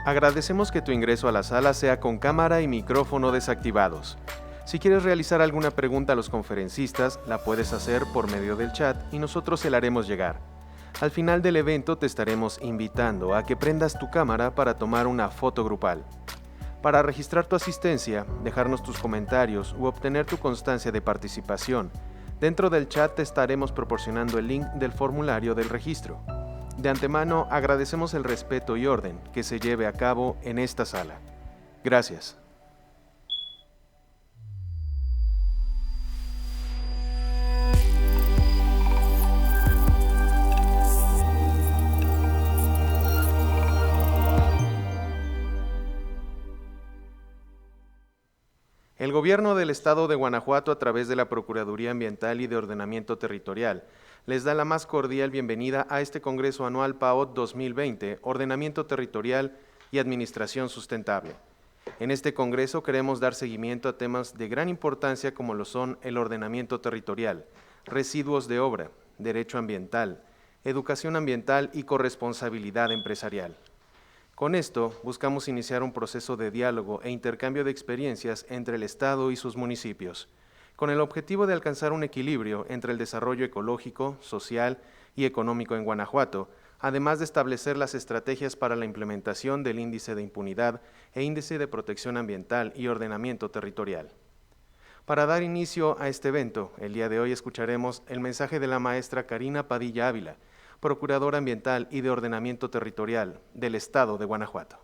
Agradecemos que tu ingreso a la sala sea con cámara y micrófono desactivados. Si quieres realizar alguna pregunta a los conferencistas, la puedes hacer por medio del chat y nosotros se la haremos llegar. Al final del evento te estaremos invitando a que prendas tu cámara para tomar una foto grupal. Para registrar tu asistencia, dejarnos tus comentarios u obtener tu constancia de participación, dentro del chat te estaremos proporcionando el link del formulario del registro. De antemano agradecemos el respeto y orden que se lleve a cabo en esta sala. Gracias. El Gobierno del Estado de Guanajuato, a través de la Procuraduría Ambiental y de Ordenamiento Territorial, les da la más cordial bienvenida a este Congreso Anual PAOT 2020, Ordenamiento Territorial y Administración Sustentable. En este Congreso queremos dar seguimiento a temas de gran importancia como lo son el ordenamiento territorial, residuos de obra, derecho ambiental, educación ambiental y corresponsabilidad empresarial. Con esto, buscamos iniciar un proceso de diálogo e intercambio de experiencias entre el Estado y sus municipios, con el objetivo de alcanzar un equilibrio entre el desarrollo ecológico, social y económico en Guanajuato, además de establecer las estrategias para la implementación del índice de impunidad e índice de protección ambiental y ordenamiento territorial. Para dar inicio a este evento, el día de hoy escucharemos el mensaje de la maestra Karina Padilla Ávila, Procuradora Ambiental y de Ordenamiento Territorial del Estado de Guanajuato.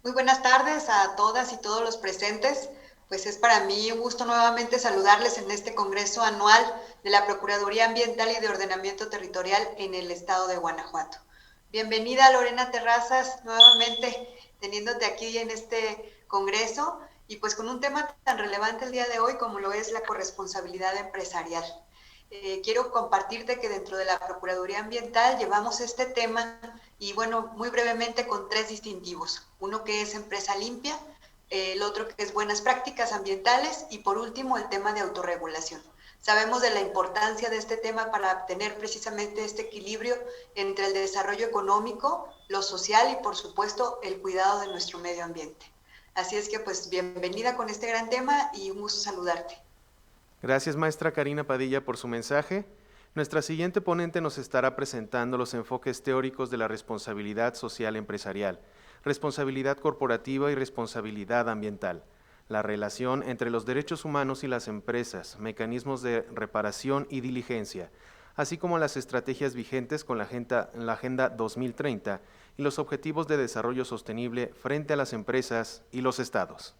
Muy buenas tardes a todas y todos los presentes. Pues es para mí un gusto nuevamente saludarles en este Congreso Anual de la Procuraduría Ambiental y de Ordenamiento Territorial en el Estado de Guanajuato. Bienvenida Lorena Terrazas, nuevamente teniéndote aquí en este Congreso y pues con un tema tan relevante el día de hoy como lo es la corresponsabilidad empresarial. Quiero compartirte que dentro de la Procuraduría Ambiental llevamos este tema y bueno, muy brevemente con 3 distintivos. Uno que es empresa limpia, el otro que es buenas prácticas ambientales y por último el tema de autorregulación. Sabemos de la importancia de este tema para obtener precisamente este equilibrio entre el desarrollo económico, lo social y por supuesto el cuidado de nuestro medio ambiente. Así es que pues bienvenida con este gran tema y un gusto saludarte. Gracias, maestra Karina Padilla, por su mensaje. Nuestra siguiente ponente nos estará presentando los enfoques teóricos de la responsabilidad social empresarial, responsabilidad corporativa y responsabilidad ambiental, la relación entre los derechos humanos y las empresas, mecanismos de reparación y diligencia, así como las estrategias vigentes con la Agenda 2030 y los objetivos de desarrollo sostenible frente a las empresas y los estados.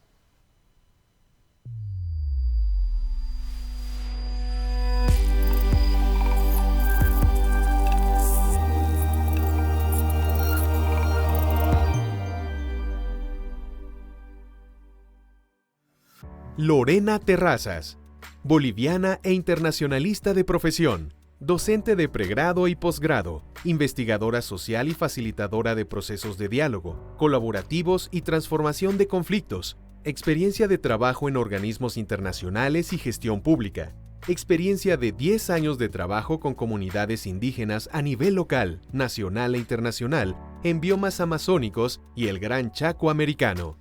Lorena Terrazas, boliviana e internacionalista de profesión, docente de pregrado y posgrado, investigadora social y facilitadora de procesos de diálogo, colaborativos y transformación de conflictos, experiencia de trabajo en organismos internacionales y gestión pública, experiencia de 10 años de trabajo con comunidades indígenas a nivel local, nacional e internacional, en biomas amazónicos y el Gran Chaco americano.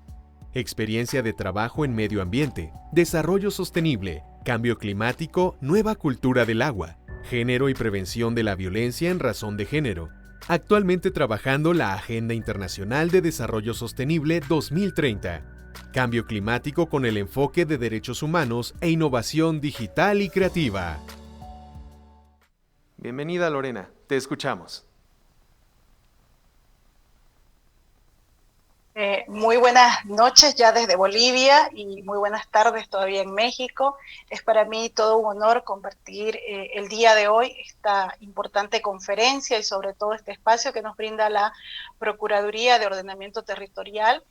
Experiencia de trabajo en medio ambiente, desarrollo sostenible, cambio climático, nueva cultura del agua, género y prevención de la violencia en razón de género. Actualmente trabajando la Agenda Internacional de Desarrollo Sostenible 2030. Cambio climático con el enfoque de derechos humanos e innovación digital y creativa. Bienvenida, Lorena. Te escuchamos. Muy buenas noches ya desde Bolivia y muy buenas tardes todavía en México. Es para mí todo un honor compartir el día de hoy esta importante conferencia y sobre todo este espacio que nos brinda la Procuraduría de Ordenamiento Territorial.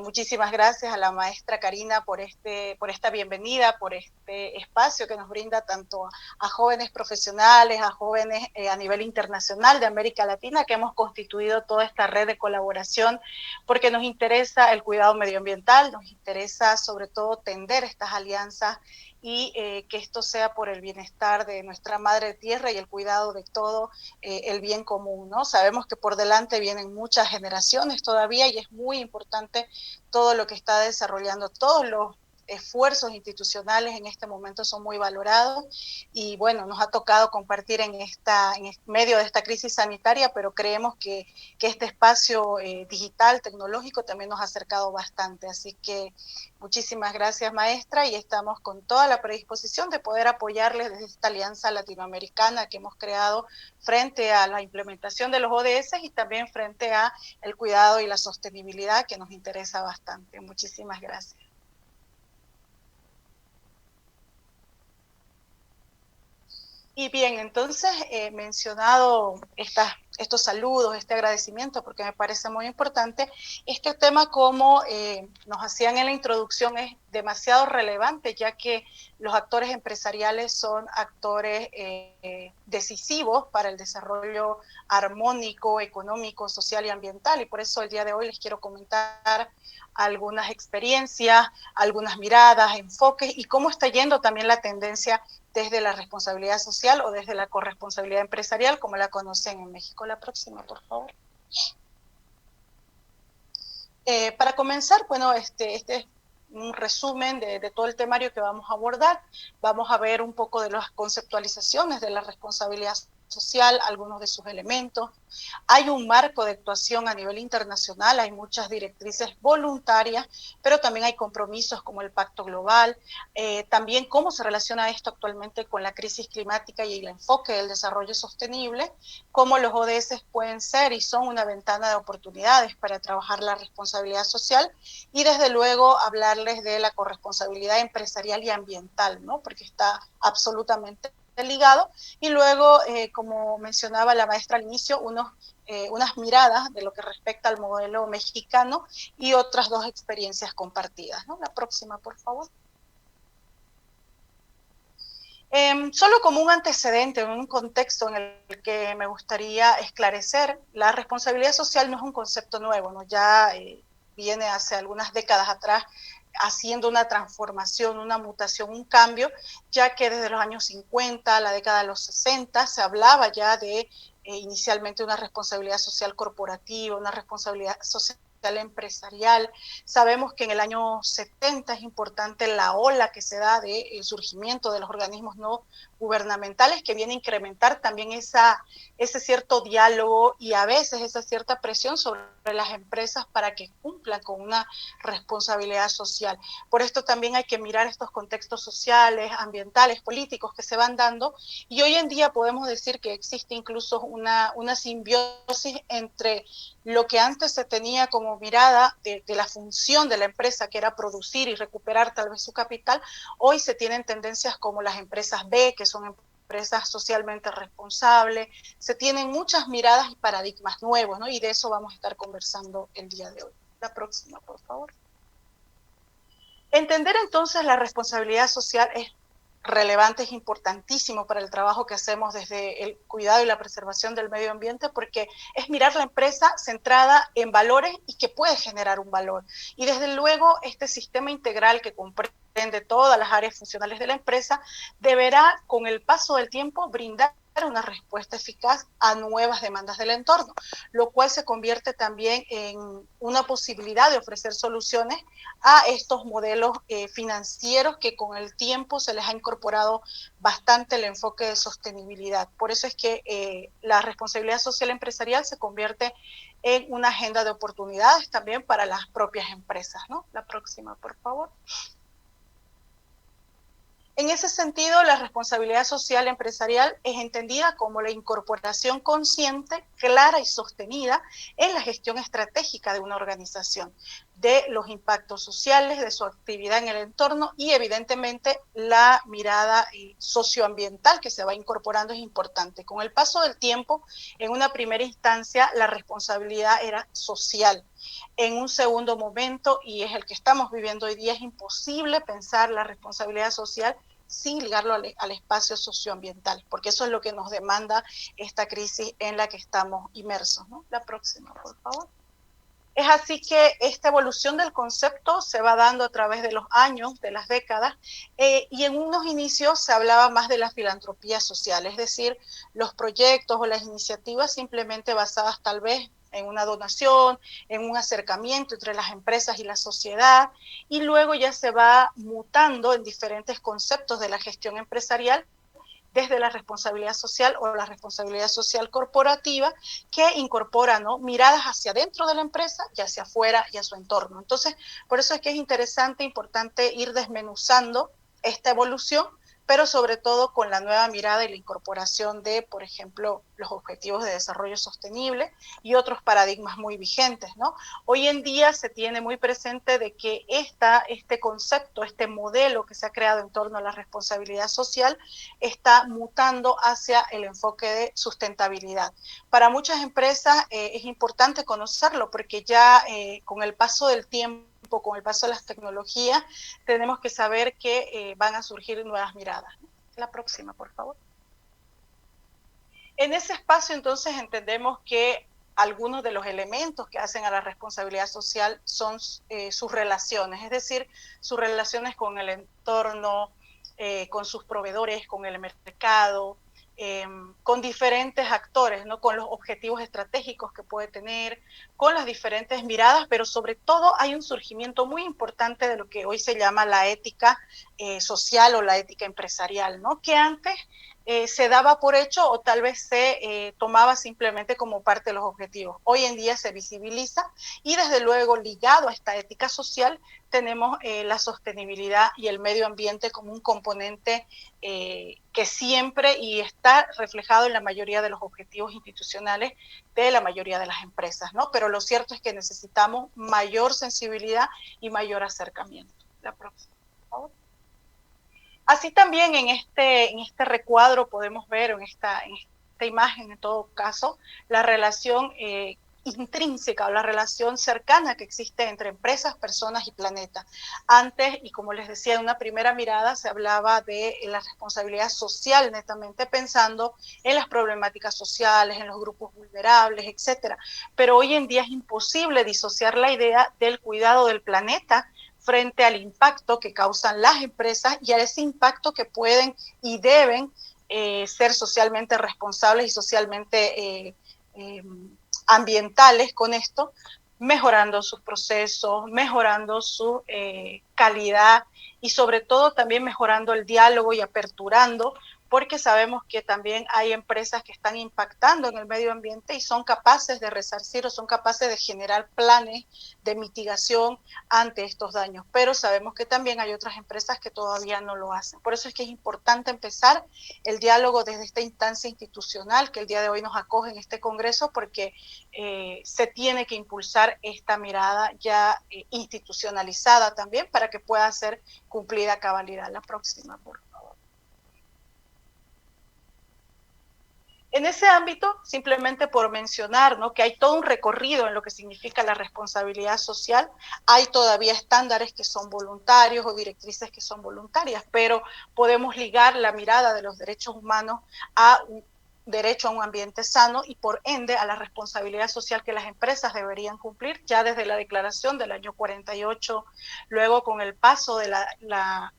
Muchísimas gracias a la maestra Karina por esta bienvenida, por este espacio que nos brinda tanto a jóvenes profesionales, a jóvenes a nivel internacional de América Latina, que hemos constituido toda esta red de colaboración, porque nos interesa el cuidado medioambiental, nos interesa sobre todo tender estas alianzas y que esto sea por el bienestar de nuestra madre tierra y el cuidado de todo el bien común, ¿no? Sabemos que por delante vienen muchas generaciones todavía y es muy importante todo lo que está desarrollando, todos los esfuerzos institucionales en este momento son muy valorados y bueno, nos ha tocado compartir en medio de esta crisis sanitaria, pero creemos que este espacio digital, tecnológico también nos ha acercado bastante, así que muchísimas gracias maestra y estamos con toda la predisposición de poder apoyarles desde esta alianza latinoamericana que hemos creado frente a la implementación de los ODS y también frente a el cuidado y la sostenibilidad que nos interesa bastante. Muchísimas gracias. Y bien, entonces, mencionado estos saludos, este agradecimiento, porque me parece muy importante, este tema, como nos hacían en la introducción, es demasiado relevante, ya que los actores empresariales son actores decisivos para el desarrollo armónico, económico, social y ambiental, y por eso el día de hoy les quiero comentar algunas experiencias, algunas miradas, enfoques, y cómo está yendo también la tendencia desde la responsabilidad social o desde la corresponsabilidad empresarial, como la conocen en México. La próxima, por favor. Para comenzar, bueno, este es un resumen de todo el temario que vamos a abordar. Vamos a ver un poco de las conceptualizaciones de la responsabilidad social, algunos de sus elementos. Hay un marco de actuación a nivel internacional, hay muchas directrices voluntarias, pero también hay compromisos como el Pacto Global, también cómo se relaciona esto actualmente con la crisis climática y el enfoque del desarrollo sostenible, cómo los ODS pueden ser y son una ventana de oportunidades para trabajar la responsabilidad social y desde luego hablarles de la corresponsabilidad empresarial y ambiental, ¿no? Porque está absolutamente ligado, y luego, como mencionaba la maestra al inicio, unas miradas de lo que respecta al modelo mexicano y otras dos experiencias compartidas, ¿no? La próxima, por favor. Solo como un antecedente, un contexto en el que me gustaría esclarecer, la responsabilidad social no es un concepto nuevo, ¿no? Ya viene hace algunas décadas atrás haciendo una transformación, una mutación, un cambio, ya que desde los años 50, la década de los 60, se hablaba ya de inicialmente una responsabilidad social corporativa, una responsabilidad social empresarial. Sabemos que en el año 70 es importante la ola que se da del surgimiento de los organismos no gubernamentales, que viene a incrementar también ese cierto diálogo y a veces esa cierta presión sobre las empresas para que cumplan con una responsabilidad social. Por esto también hay que mirar estos contextos sociales, ambientales, políticos que se van dando, y hoy en día podemos decir que existe incluso una simbiosis entre lo que antes se tenía como mirada de la función de la empresa, que era producir y recuperar tal vez su capital. Hoy se tienen tendencias como las empresas B, que son empresas socialmente responsables. Se tienen muchas miradas y paradigmas nuevos, ¿no? Y de eso vamos a estar conversando el día de hoy. La próxima, por favor. Entender entonces la responsabilidad social es relevante, es importantísimo para el trabajo que hacemos desde el cuidado y la preservación del medio ambiente, porque es mirar la empresa centrada en valores y que puede generar un valor. Y desde luego este sistema integral que comprende todas las áreas funcionales de la empresa deberá, con el paso del tiempo, brindar una respuesta eficaz a nuevas demandas del entorno, lo cual se convierte también en una posibilidad de ofrecer soluciones a estos modelos financieros que con el tiempo se les ha incorporado bastante el enfoque de sostenibilidad. Por eso es que la responsabilidad social empresarial se convierte en una agenda de oportunidades también para las propias empresas, ¿no? La próxima, por favor. En ese sentido, la responsabilidad social empresarial es entendida como la incorporación consciente, clara y sostenida en la gestión estratégica de una organización, de los impactos sociales, de su actividad en el entorno y evidentemente la mirada socioambiental que se va incorporando es importante. Con el paso del tiempo, en una primera instancia, la responsabilidad era social. En un segundo momento, y es el que estamos viviendo hoy día, es imposible pensar la responsabilidad social sin ligarlo al espacio socioambiental, porque eso es lo que nos demanda esta crisis en la que estamos inmersos, ¿no? La próxima, por favor. Es así que esta evolución del concepto se va dando a través de los años, de las décadas, y en unos inicios se hablaba más de la filantropía social, es decir, los proyectos o las iniciativas simplemente basadas tal vez en una donación, en un acercamiento entre las empresas y la sociedad, y luego ya se va mutando en diferentes conceptos de la gestión empresarial, desde la responsabilidad social o la responsabilidad social corporativa, que incorpora, ¿no?, miradas hacia dentro de la empresa y hacia afuera y a su entorno. Entonces, por eso es que es interesante, importante ir desmenuzando esta evolución, pero sobre todo con la nueva mirada y la incorporación de, por ejemplo, los objetivos de desarrollo sostenible y otros paradigmas muy vigentes, ¿no? Hoy en día se tiene muy presente de que este concepto, este modelo que se ha creado en torno a la responsabilidad social está mutando hacia el enfoque de sustentabilidad. Para muchas empresas es importante conocerlo porque ya con el paso del tiempo, con el paso de las tecnologías, tenemos que saber que van a surgir nuevas miradas. La próxima, por favor. En ese espacio, entonces, entendemos que algunos de los elementos que hacen a la responsabilidad social son sus relaciones, es decir, sus relaciones con el entorno, con sus proveedores, con el mercado, con diferentes actores, ¿no?, con los objetivos estratégicos que puede tener, con las diferentes miradas, pero sobre todo hay un surgimiento muy importante de lo que hoy se llama la ética social o la ética empresarial, ¿no?, que antes se daba por hecho o tal vez se tomaba simplemente como parte de los objetivos. Hoy en día se visibiliza y desde luego ligado a esta ética social tenemos la sostenibilidad y el medio ambiente como un componente que siempre y está reflejado en la mayoría de los objetivos institucionales de la mayoría de las empresas, ¿no? Pero lo cierto es que necesitamos mayor sensibilidad y mayor acercamiento. La próxima, por favor. Así también en este recuadro podemos ver, en esta imagen en todo caso, la relación intrínseca o la relación cercana que existe entre empresas, personas y planeta. Antes, y como les decía, en una primera mirada se hablaba de la responsabilidad social netamente, pensando en las problemáticas sociales, en los grupos vulnerables, etcétera. Pero hoy en día es imposible disociar la idea del cuidado del planeta frente al impacto que causan las empresas y a ese impacto que pueden y deben ser socialmente responsables y socialmente ambientales con esto, mejorando sus procesos, mejorando su calidad y sobre todo también mejorando el diálogo y aperturando, porque sabemos que también hay empresas que están impactando en el medio ambiente y son capaces de resarcir o son capaces de generar planes de mitigación ante estos daños, pero sabemos que también hay otras empresas que todavía no lo hacen. Por eso es que es importante empezar el diálogo desde esta instancia institucional que el día de hoy nos acoge en este congreso, porque se tiene que impulsar esta mirada ya institucionalizada también para que pueda ser cumplida a cabalidad. La próxima, por favor. En ese ámbito, simplemente por mencionar, ¿no?, que hay todo un recorrido en lo que significa la responsabilidad social, hay todavía estándares que son voluntarios o directrices que son voluntarias, pero podemos ligar la mirada de los derechos humanos a un derecho a un ambiente sano y por ende a la responsabilidad social que las empresas deberían cumplir ya desde la declaración del año 48, luego con el paso de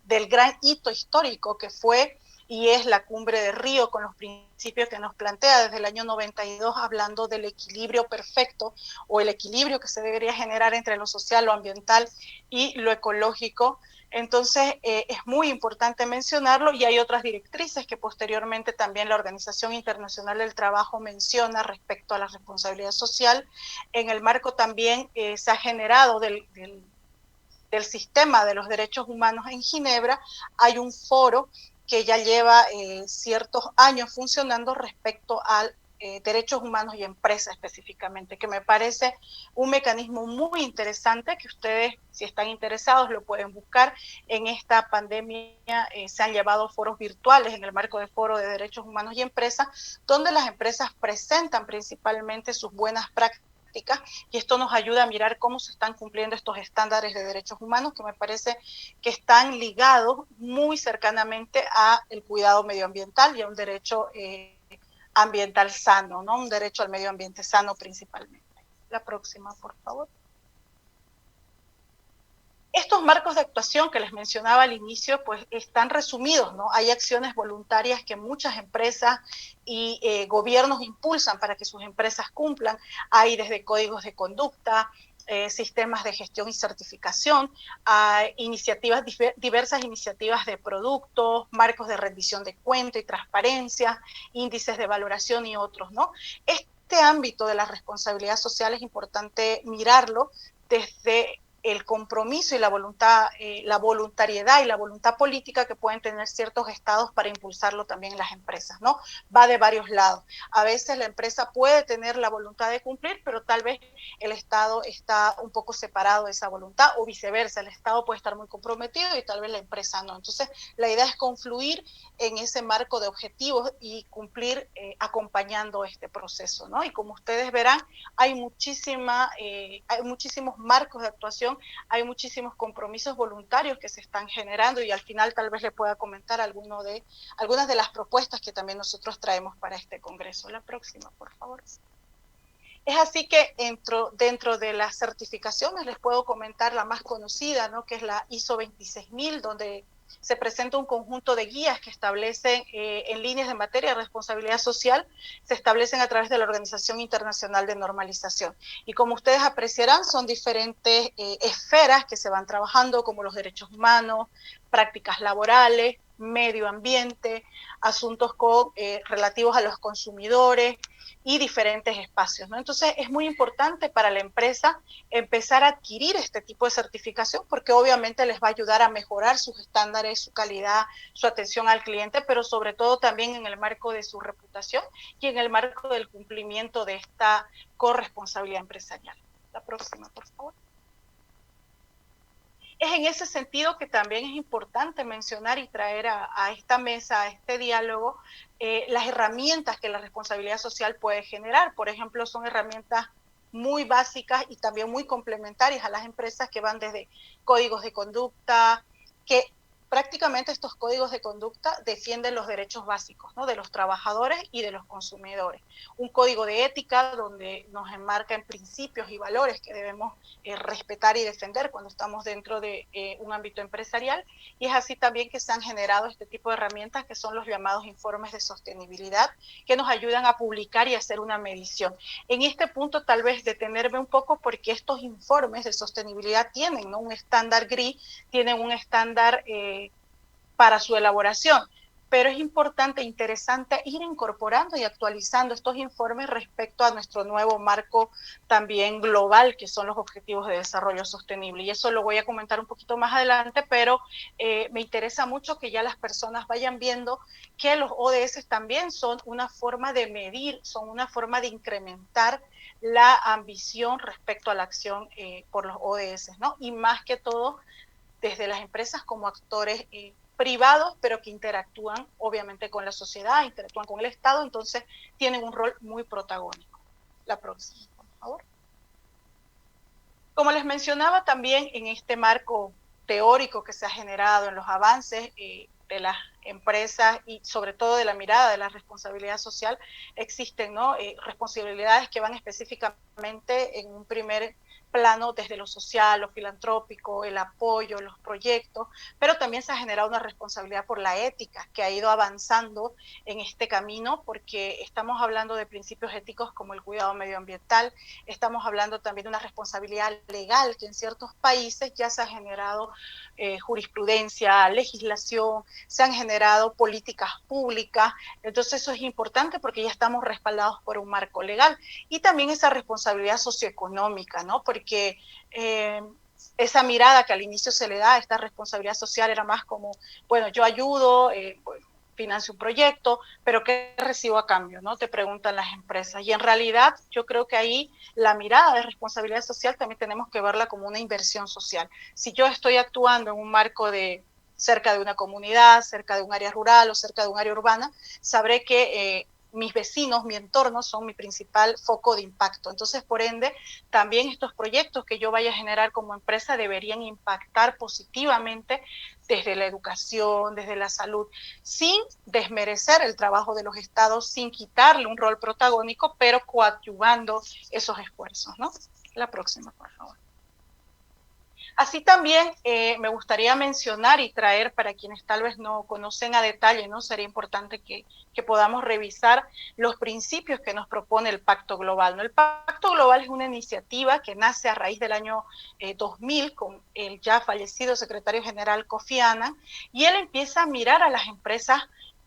del gran hito histórico que fue y es la Cumbre de Río, con los principios que nos plantea desde el año 92, hablando del equilibrio perfecto o el equilibrio que se debería generar entre lo social, lo ambiental y lo ecológico. Entonces es muy importante mencionarlo y hay otras directrices que posteriormente también la Organización Internacional del Trabajo menciona respecto a la responsabilidad social. En el marco también se ha generado del sistema de los derechos humanos en Ginebra, hay un foro que ya lleva ciertos años funcionando respecto a derechos humanos y empresas específicamente, que me parece un mecanismo muy interesante que ustedes, si están interesados, lo pueden buscar. En esta pandemia se han llevado foros virtuales en el marco de Foro de Derechos Humanos y Empresas, donde las empresas presentan principalmente sus buenas prácticas y esto nos ayuda a mirar cómo se están cumpliendo estos estándares de derechos humanos que me parece que están ligados muy cercanamente a el cuidado medioambiental y a un derecho ambiental sano, ¿no? Un derecho al medio ambiente sano principalmente. La próxima, por favor. Estos marcos de actuación que les mencionaba al inicio, pues están resumidos, ¿no? Hay acciones voluntarias que muchas empresas y gobiernos impulsan para que sus empresas cumplan. Hay desde códigos de conducta, sistemas de gestión y certificación, iniciativas, diversas iniciativas de productos, marcos de rendición de cuenta y transparencia, índices de valoración y otros, ¿no? Este ámbito de la responsabilidad social es importante mirarlo desde el compromiso y la voluntad, la voluntariedad y la voluntad política que pueden tener ciertos estados para impulsarlo también en las empresas, ¿no? Va de varios lados. A veces la empresa puede tener la voluntad de cumplir, pero tal vez el Estado está un poco separado de esa voluntad, o viceversa, el Estado puede estar muy comprometido y tal vez la empresa no. Entonces, la idea es confluir en ese marco de objetivos y cumplir acompañando este proceso, ¿no? Y como ustedes verán, hay muchísimos marcos de actuación, hay muchísimos compromisos voluntarios que se están generando, y al final tal vez le pueda comentar algunas de las propuestas que también nosotros traemos para este congreso. La próxima, por favor. Es así que dentro de las certificaciones les puedo comentar la más conocida, ¿no? Que es la ISO 26000, donde se presenta un conjunto de guías que establecen en líneas de materia de responsabilidad social, se establecen a través de la Organización Internacional de Normalización. Y como ustedes apreciarán, son diferentes esferas que se van trabajando, como los derechos humanos, prácticas laborales, medio ambiente, asuntos relativos a los consumidores y diferentes espacios, ¿no? Entonces es muy importante para la empresa empezar a adquirir este tipo de certificación, porque obviamente les va a ayudar a mejorar sus estándares, su calidad, su atención al cliente, pero sobre todo también en el marco de su reputación y en el marco del cumplimiento de esta corresponsabilidad empresarial. La próxima, por favor. Es en ese sentido que también es importante mencionar y traer a esta mesa, a este diálogo, las herramientas que la responsabilidad social puede generar. Por ejemplo, son herramientas muy básicas y también muy complementarias a las empresas, que van desde códigos de conducta, que prácticamente estos códigos de conducta defienden los derechos básicos, ¿no? De los trabajadores y de los consumidores. Un código de ética donde nos enmarca en principios y valores que debemos respetar y defender cuando estamos dentro de un ámbito empresarial, y es así también que se han generado este tipo de herramientas que son los llamados informes de sostenibilidad, que nos ayudan a publicar y hacer una medición. En este punto tal vez detenerme un poco, porque estos informes de sostenibilidad tienen, ¿no?, un estándar GRI, tienen un estándar para su elaboración, pero es importante e interesante ir incorporando y actualizando estos informes respecto a nuestro nuevo marco también global, que son los Objetivos de Desarrollo Sostenible. Y eso lo voy a comentar un poquito más adelante, pero me interesa mucho que ya las personas vayan viendo que los ODS también son una forma de medir, son una forma de incrementar la ambición respecto a la acción por los ODS, ¿no? Y más que todo desde las empresas como actores privados, pero que interactúan obviamente con la sociedad, interactúan con el Estado, entonces tienen un rol muy protagónico. La próxima, por favor. Como les mencionaba, también en este marco teórico que se ha generado en los avances de las empresas y sobre todo de la mirada de la responsabilidad social, existen, ¿no?, responsabilidades que van específicamente en un primer plano desde lo social, lo filantrópico, el apoyo, los proyectos, pero también se ha generado una responsabilidad por la ética que ha ido avanzando en este camino, porque estamos hablando de principios éticos como el cuidado medioambiental, estamos hablando también de una responsabilidad legal que en ciertos países ya se ha generado jurisprudencia, legislación, se han generado políticas públicas, entonces eso es importante porque ya estamos respaldados por un marco legal. Y también esa responsabilidad socioeconómica, ¿no? Porque esa mirada que al inicio se le da a esta responsabilidad social era más como, bueno, yo ayudo, financio un proyecto, pero ¿qué recibo a cambio?, ¿no? Te preguntan las empresas. Y en realidad yo creo que ahí la mirada de responsabilidad social también tenemos que verla como una inversión social. Si yo estoy actuando en un marco de cerca de una comunidad, cerca de un área rural o cerca de un área urbana, sabré que mis vecinos, mi entorno son mi principal foco de impacto. Entonces, por ende, también estos proyectos que yo vaya a generar como empresa deberían impactar positivamente desde la educación, desde la salud, sin desmerecer el trabajo de los estados, sin quitarle un rol protagónico, pero coadyuvando esos esfuerzos, ¿no? La próxima, por favor. Así también me gustaría mencionar y traer para quienes tal vez no conocen a detalle, ¿no? Sería importante que podamos revisar los principios que nos propone el Pacto Global, ¿no? El Pacto Global es una iniciativa que nace a raíz del año 2000 con el ya fallecido secretario general Kofi Annan, y él empieza a mirar a las empresas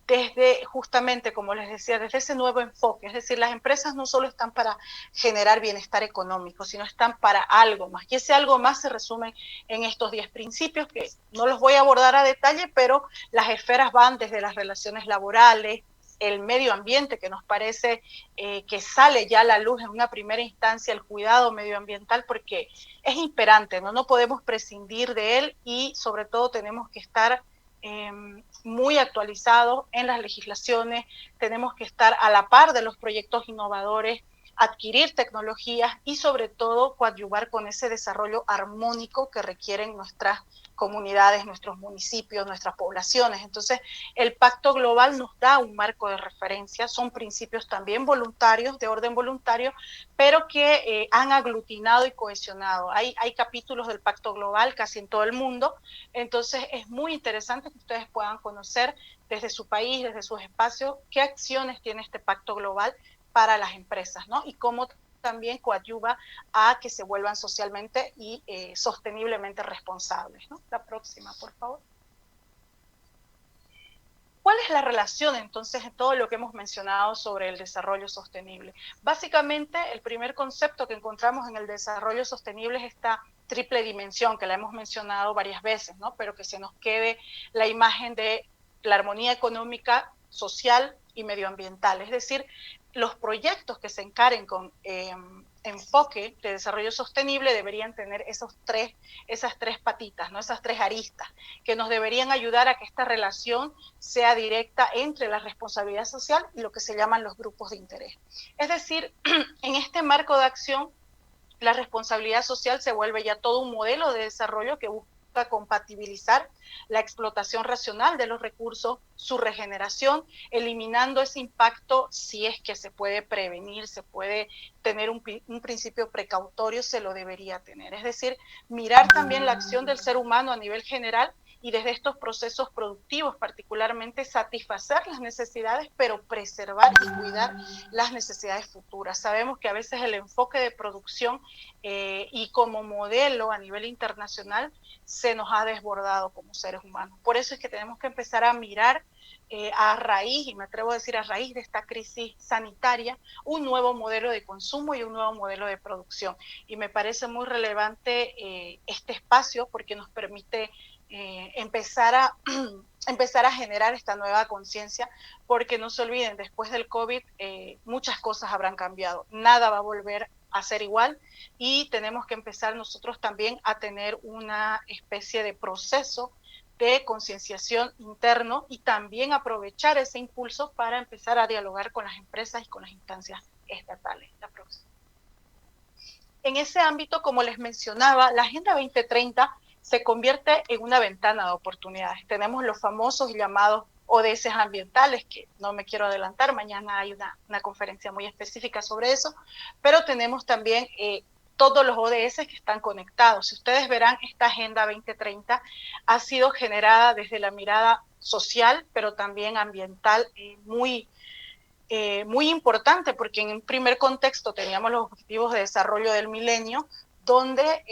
desde, justamente, como les decía, desde ese nuevo enfoque. Es decir, las empresas no solo están para generar bienestar económico, sino están para algo más. Y ese algo más se resume en estos 10 principios, que no los voy a abordar a detalle, pero las esferas van desde las relaciones laborales, el medio ambiente, que nos parece que sale ya a la luz en una primera instancia, el cuidado medioambiental, porque es imperante, ¿no? No podemos prescindir de él, y sobre todo tenemos que estar muy actualizados en las legislaciones, tenemos que estar a la par de los proyectos innovadores, adquirir tecnologías y sobre todo coadyuvar con ese desarrollo armónico que requieren nuestras comunidades, nuestros municipios, nuestras poblaciones. Entonces, el Pacto Global nos da un marco de referencia, son principios también voluntarios, de orden voluntario, pero que han aglutinado y cohesionado. Hay capítulos del Pacto Global casi en todo el mundo, entonces es muy interesante que ustedes puedan conocer desde su país, desde sus espacios, qué acciones tiene este Pacto Global para las empresas, ¿no? Y cómo también coadyuva a que se vuelvan socialmente y sosteniblemente responsables, ¿no? La próxima, por favor. ¿Cuál es la relación entonces en todo lo que hemos mencionado sobre el desarrollo sostenible? Básicamente, el primer concepto que encontramos en el desarrollo sostenible es esta triple dimensión que la hemos mencionado varias veces, ¿no? Pero que se nos quede la imagen de la armonía económica, social y medioambiental. Es decir, los proyectos que se encaren con enfoque de desarrollo sostenible deberían tener esas tres patitas, ¿no? Esas tres aristas, que nos deberían ayudar a que esta relación sea directa entre la responsabilidad social y lo que se llaman los grupos de interés. Es decir, en este marco de acción, la responsabilidad social se vuelve ya todo un modelo de desarrollo que busca compatibilizar la explotación racional de los recursos, su regeneración, eliminando ese impacto si es que se puede prevenir, se puede tener un principio precautorio, se lo debería tener. Es decir, mirar también la acción del ser humano a nivel general y desde estos procesos productivos particularmente satisfacer las necesidades, pero preservar y cuidar las necesidades futuras. Sabemos que a veces el enfoque de producción y como modelo a nivel internacional se nos ha desbordado como seres humanos. Por eso es que tenemos que empezar a mirar a raíz, y me atrevo a decir a raíz de esta crisis sanitaria, un nuevo modelo de consumo y un nuevo modelo de producción. Y me parece muy relevante este espacio porque nos permite empezar a generar esta nueva conciencia, porque no se olviden, después del COVID muchas cosas habrán cambiado, nada va a volver a ser igual, y tenemos que empezar nosotros también a tener una especie de proceso de concienciación interno y también aprovechar ese impulso para empezar a dialogar con las empresas y con las instancias estatales. La próxima. En ese ámbito, como les mencionaba, la Agenda 2030 se convierte en una ventana de oportunidades. Tenemos los famosos llamados ODS ambientales, que no me quiero adelantar, mañana hay una conferencia muy específica sobre eso, pero tenemos también todos los ODS que están conectados. Si ustedes verán, esta Agenda 2030 ha sido generada desde la mirada social, pero también ambiental, muy importante, porque en un primer contexto teníamos los objetivos de desarrollo del milenio, donde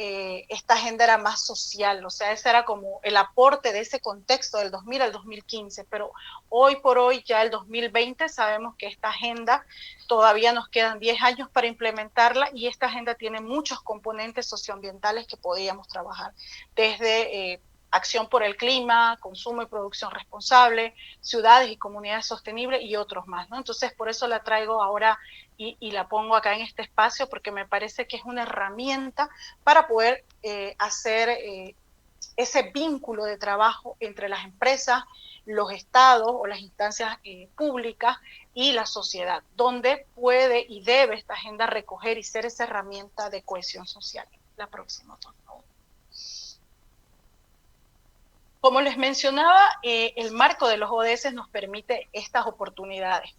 esta agenda era más social, o sea, ese era como el aporte de ese contexto del 2000 al 2015, pero hoy por hoy, ya el 2020, sabemos que esta agenda todavía nos quedan 10 años para implementarla, y esta agenda tiene muchos componentes socioambientales que podríamos trabajar, desde acción por el clima, consumo y producción responsable, ciudades y comunidades sostenibles y otros más, ¿no? Entonces, por eso la traigo ahora y la pongo acá en este espacio, porque me parece que es una herramienta para poder hacer ese vínculo de trabajo entre las empresas, los estados o las instancias públicas y la sociedad, donde puede y debe esta agenda recoger y ser esa herramienta de cohesión social. La próxima, por favor. Como les mencionaba, el marco de los ODS nos permite estas oportunidades,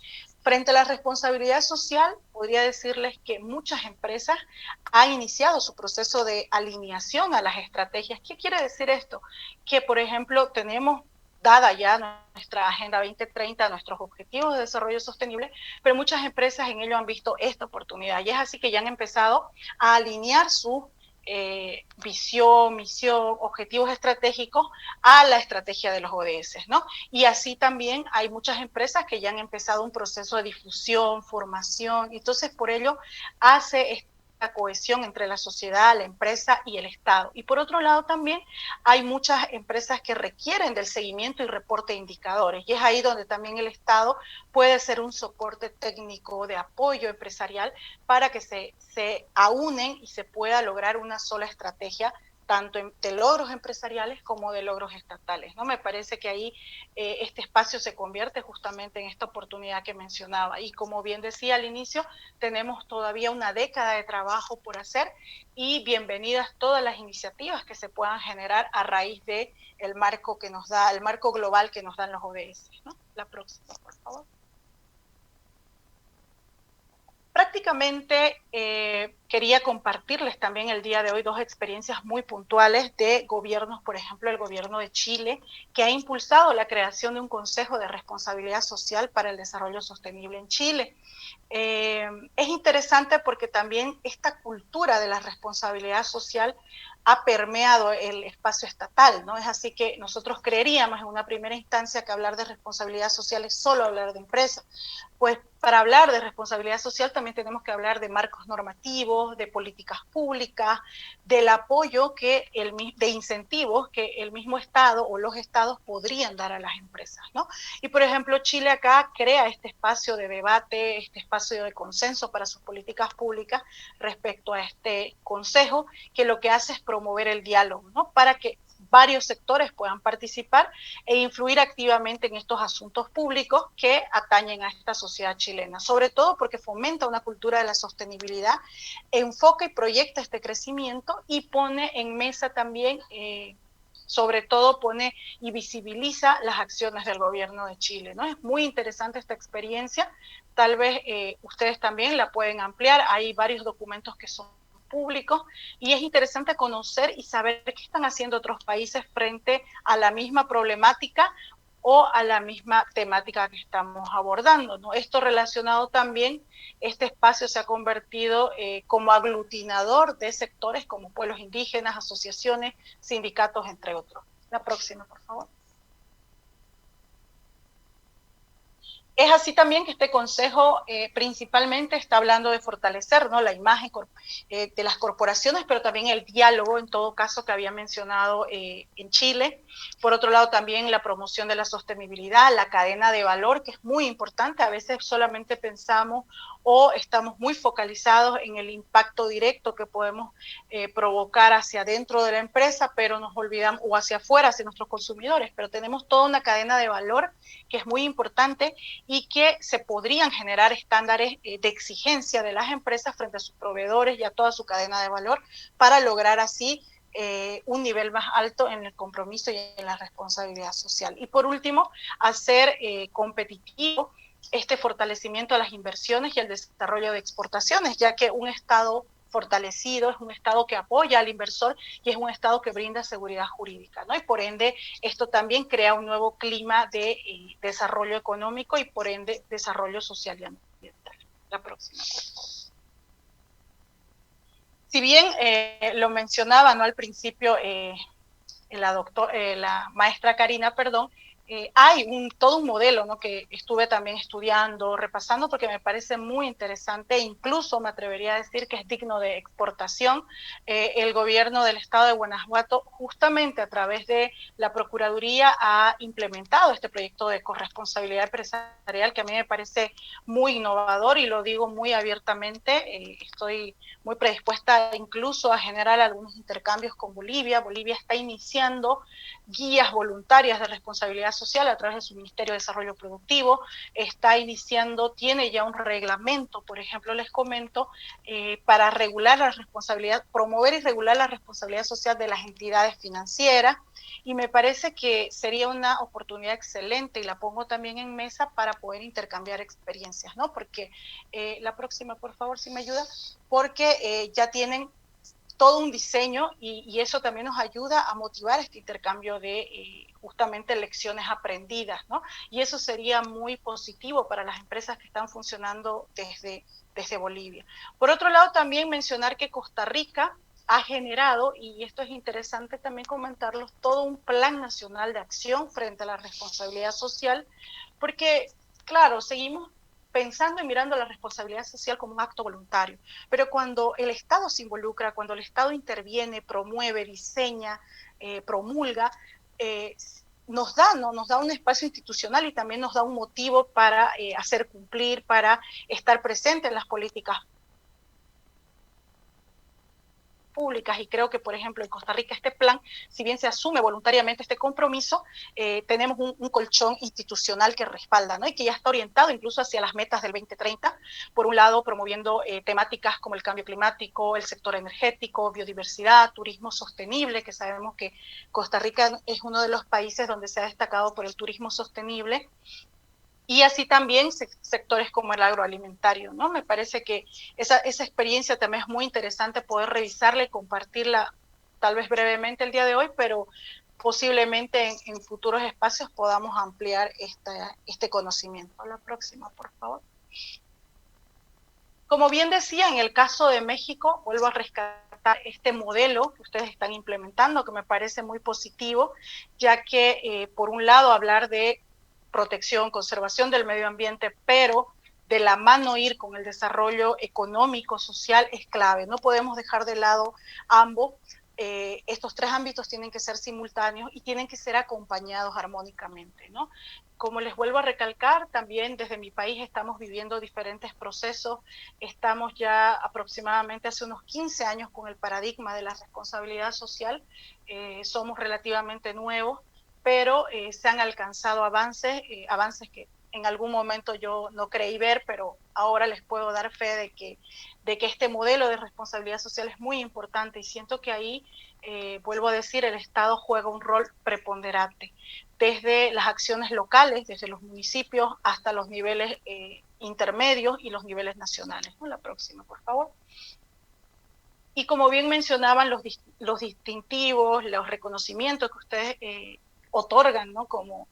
Frente a la responsabilidad social, podría decirles que muchas empresas han iniciado su proceso de alineación a las estrategias. ¿Qué quiere decir esto? Que, por ejemplo, tenemos dada ya nuestra Agenda 2030, nuestros objetivos de desarrollo sostenible, pero muchas empresas en ello han visto esta oportunidad y es así que ya han empezado a alinear su visión, misión, objetivos estratégicos a la estrategia de los ODS, ¿no? Y así también hay muchas empresas que ya han empezado un proceso de difusión, formación, entonces por ello hace la cohesión entre la sociedad, la empresa y el Estado. Y por otro lado también hay muchas empresas que requieren del seguimiento y reporte de indicadores, y es ahí donde también el Estado puede ser un soporte técnico de apoyo empresarial para que se aúnen y se pueda lograr una sola estrategia tanto de logros empresariales como de logros estatales, ¿no? Me parece que ahí este espacio se convierte justamente en esta oportunidad que mencionaba. Y como bien decía al inicio, tenemos todavía una década de trabajo por hacer y bienvenidas todas las iniciativas que se puedan generar a raíz de el marco que nos da, el marco global que nos dan los ODS, ¿no? La próxima, por favor. Prácticamente quería compartirles también el día de hoy dos experiencias muy puntuales de gobiernos, por ejemplo, el gobierno de Chile, que ha impulsado la creación de un Consejo de Responsabilidad Social para el Desarrollo Sostenible en Chile. Es interesante porque también esta cultura de la responsabilidad social ha permeado el espacio estatal, ¿no? Es así que nosotros creeríamos en una primera instancia que hablar de responsabilidad social es solo hablar de empresas. Pues para hablar de responsabilidad social también tenemos que hablar de marcos normativos, de políticas públicas, del apoyo de incentivos que el mismo Estado o los Estados podrían dar a las empresas, ¿no? Y por ejemplo, Chile acá crea este espacio de debate, este espacio de consenso para sus políticas públicas respecto a este consejo, que lo que hace es promover el diálogo, ¿no? Para que varios sectores puedan participar e influir activamente en estos asuntos públicos que atañen a esta sociedad chilena, sobre todo porque fomenta una cultura de la sostenibilidad, enfoca y proyecta este crecimiento y pone en mesa también, sobre todo pone y visibiliza las acciones del gobierno de Chile, ¿no? Es muy interesante esta experiencia, tal vez ustedes también la pueden ampliar, hay varios documentos que son públicos y es interesante conocer y saber qué están haciendo otros países frente a la misma problemática o a la misma temática que estamos abordando, ¿no? Esto relacionado también, este espacio se ha convertido como aglutinador de sectores como pueblos indígenas, asociaciones, sindicatos, entre otros. La próxima, por favor. Es así también que este consejo principalmente está hablando de fortalecer, ¿no?, la imagen de las corporaciones, pero también el diálogo, en todo caso, que había mencionado en Chile. Por otro lado, también la promoción de la sostenibilidad, la cadena de valor, que es muy importante. A veces solamente pensamos o estamos muy focalizados en el impacto directo que podemos provocar hacia adentro de la empresa, pero nos olvidamos, o hacia afuera, hacia nuestros consumidores, pero tenemos toda una cadena de valor que es muy importante y que se podrían generar estándares de exigencia de las empresas frente a sus proveedores y a toda su cadena de valor para lograr así un nivel más alto en el compromiso y en la responsabilidad social. Y por último, hacer competitivo este fortalecimiento de las inversiones y el desarrollo de exportaciones, ya que un Estado fortalecido es un Estado que apoya al inversor y es un Estado que brinda seguridad jurídica, ¿no? Y por ende, esto también crea un nuevo clima de desarrollo económico y por ende desarrollo social y ambiental. La próxima. Si bien lo mencionaba, ¿no?, al principio la maestra Karina, perdón, hay todo un modelo, ¿no?, que estuve también estudiando, repasando, porque me parece muy interesante e incluso me atrevería a decir que es digno de exportación. El gobierno del estado de Guanajuato, justamente a través de la Procuraduría, ha implementado este proyecto de corresponsabilidad empresarial que a mí me parece muy innovador y lo digo muy abiertamente. Estoy muy predispuesta incluso a generar algunos intercambios con Bolivia. Bolivia está iniciando guías voluntarias de responsabilidad Social a través de su Ministerio de Desarrollo Productivo, está iniciando, tiene ya un reglamento, por ejemplo, les comento, para regular la responsabilidad, promover y regular la responsabilidad social de las entidades financieras, y me parece que sería una oportunidad excelente, y la pongo también en mesa para poder intercambiar experiencias, ¿no? Porque la próxima, por favor, si me ayuda, porque ya tienen todo un diseño y eso también nos ayuda a motivar este intercambio de justamente lecciones aprendidas, ¿no? Y eso sería muy positivo para las empresas que están funcionando desde Bolivia. Por otro lado, también mencionar que Costa Rica ha generado, y esto es interesante también comentarlo, todo un plan nacional de acción frente a la responsabilidad social, porque, claro, seguimos pensando y mirando la responsabilidad social como un acto voluntario. Pero cuando el Estado se involucra, cuando el Estado interviene, promueve, diseña, promulga, nos da, ¿no? Nos da un espacio institucional y también nos da un motivo para hacer cumplir, para estar presente en las políticas públicas, y creo que, por ejemplo, en Costa Rica este plan, si bien se asume voluntariamente este compromiso, tenemos un colchón institucional que respalda, ¿no? Y que ya está orientado incluso hacia las metas del 2030, por un lado promoviendo temáticas como el cambio climático, el sector energético, biodiversidad, turismo sostenible, que sabemos que Costa Rica es uno de los países donde se ha destacado por el turismo sostenible, y así también sectores como el agroalimentario, ¿no? Me parece que esa experiencia también es muy interesante poder revisarla y compartirla tal vez brevemente el día de hoy, pero posiblemente en futuros espacios podamos ampliar este conocimiento. La próxima, por favor. Como bien decía, en el caso de México, vuelvo a rescatar este modelo que ustedes están implementando, que me parece muy positivo, ya que por un lado hablar de protección, conservación del medio ambiente, pero de la mano ir con el desarrollo económico, social, es clave. No podemos dejar de lado ambos. Estos tres ámbitos tienen que ser simultáneos y tienen que ser acompañados armónicamente, ¿no? Como les vuelvo a recalcar, también desde mi país estamos viviendo diferentes procesos. Estamos ya aproximadamente hace unos 15 años con el paradigma de la responsabilidad social. Somos relativamente nuevos, pero se han alcanzado avances que en algún momento yo no creí ver, pero ahora les puedo dar fe de que este modelo de responsabilidad social es muy importante, y siento que ahí, vuelvo a decir, el Estado juega un rol preponderante, desde las acciones locales, desde los municipios hasta los niveles intermedios y los niveles nacionales, ¿no? La próxima, por favor. Y como bien mencionaban, los distintivos, los reconocimientos que ustedes otorgan, ¿no? Como